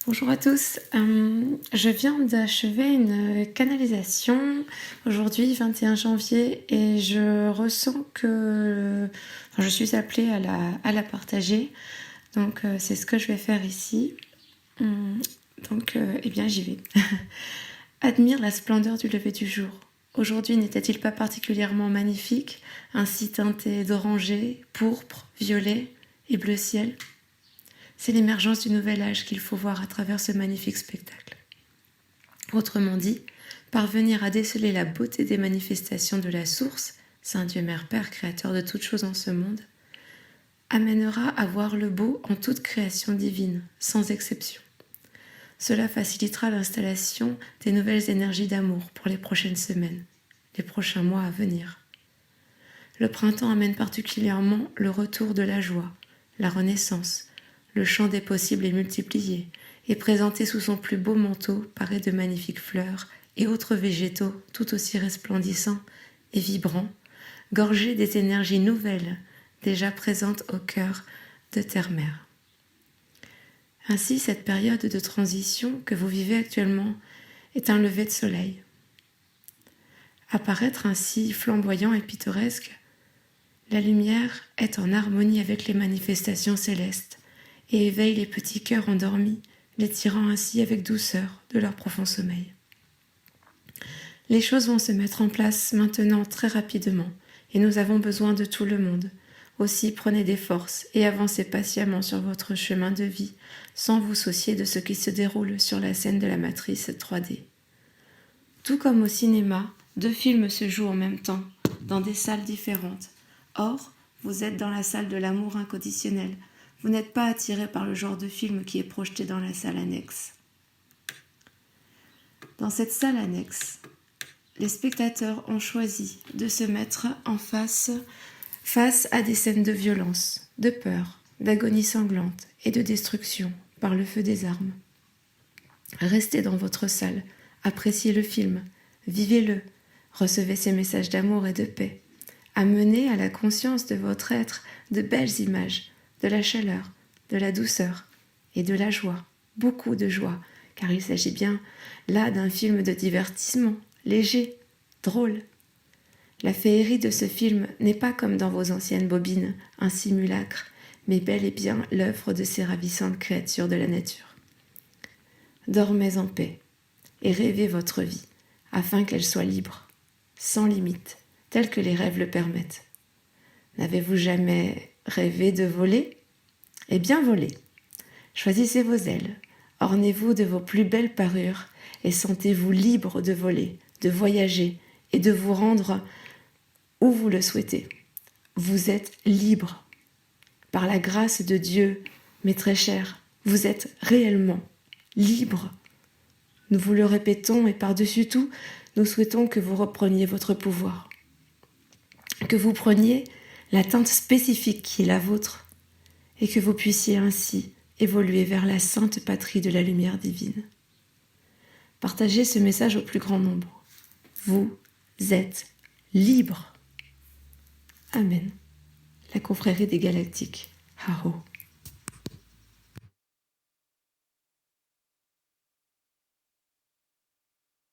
Bonjour à tous, je viens d'achever une canalisation aujourd'hui 21 janvier et je ressens que je suis appelée à la partager, donc c'est ce que je vais faire ici. Donc eh bien j'y vais. Admire la splendeur du lever du jour. Aujourd'hui n'était-il pas particulièrement magnifique, ainsi teinté d'orangé, pourpre, violet et bleu ciel? C'est l'émergence du nouvel âge qu'il faut voir à travers ce magnifique spectacle. Autrement dit, parvenir à déceler la beauté des manifestations de la source, Saint Dieu Mère Père, créateur de toutes choses en ce monde, amènera à voir le beau en toute création divine, sans exception. Cela facilitera l'installation des nouvelles énergies d'amour pour les prochaines semaines, les prochains mois à venir. Le printemps amène particulièrement le retour de la joie, la renaissance. Le champ des possibles est multiplié et présenté sous son plus beau manteau paré de magnifiques fleurs et autres végétaux tout aussi resplendissants et vibrants, gorgés des énergies nouvelles déjà présentes au cœur de Terre-Mère. Ainsi, cette période de transition que vous vivez actuellement est un lever de soleil. Apparaître ainsi flamboyant et pittoresque, la lumière est en harmonie avec les manifestations célestes et éveille les petits cœurs endormis, les tirant ainsi avec douceur de leur profond sommeil. Les choses vont se mettre en place maintenant très rapidement, et nous avons besoin de tout le monde. Aussi prenez des forces et avancez patiemment sur votre chemin de vie, sans vous soucier de ce qui se déroule sur la scène de la matrice 3D. Tout comme au cinéma, 2 films se jouent en même temps, dans des salles différentes. Or, vous êtes dans la salle de l'amour inconditionnel. Vous n'êtes pas attiré par le genre de film qui est projeté dans la salle annexe. Dans cette salle annexe, les spectateurs ont choisi de se mettre en face à des scènes de violence, de peur, d'agonie sanglante et de destruction par le feu des armes. Restez dans votre salle, appréciez le film, vivez-le, recevez ces messages d'amour et de paix. Amenez à la conscience de votre être de belles images, de la chaleur, de la douceur et de la joie, beaucoup de joie, car il s'agit bien là d'un film de divertissement, léger, drôle. La féerie de ce film n'est pas comme dans vos anciennes bobines, un simulacre, mais bel et bien l'œuvre de ces ravissantes créatures de la nature. Dormez en paix et rêvez votre vie, afin qu'elle soit libre, sans limite, telle que les rêves le permettent. N'avez-vous jamais rêvé de voler? Eh bien volez. Choisissez vos ailes, ornez-vous de vos plus belles parures et sentez-vous libre de voler, de voyager et de vous rendre où vous le souhaitez. Vous êtes libre. Par la grâce de Dieu, mes très chers, vous êtes réellement libre. Nous vous le répétons et par-dessus tout, nous souhaitons que vous repreniez votre pouvoir, que vous preniez la teinte spécifique qui est la vôtre et que vous puissiez ainsi évoluer vers la sainte patrie de la lumière divine. Partagez ce message au plus grand nombre. Vous êtes libre. Amen. La confrérie des galactiques. Haro.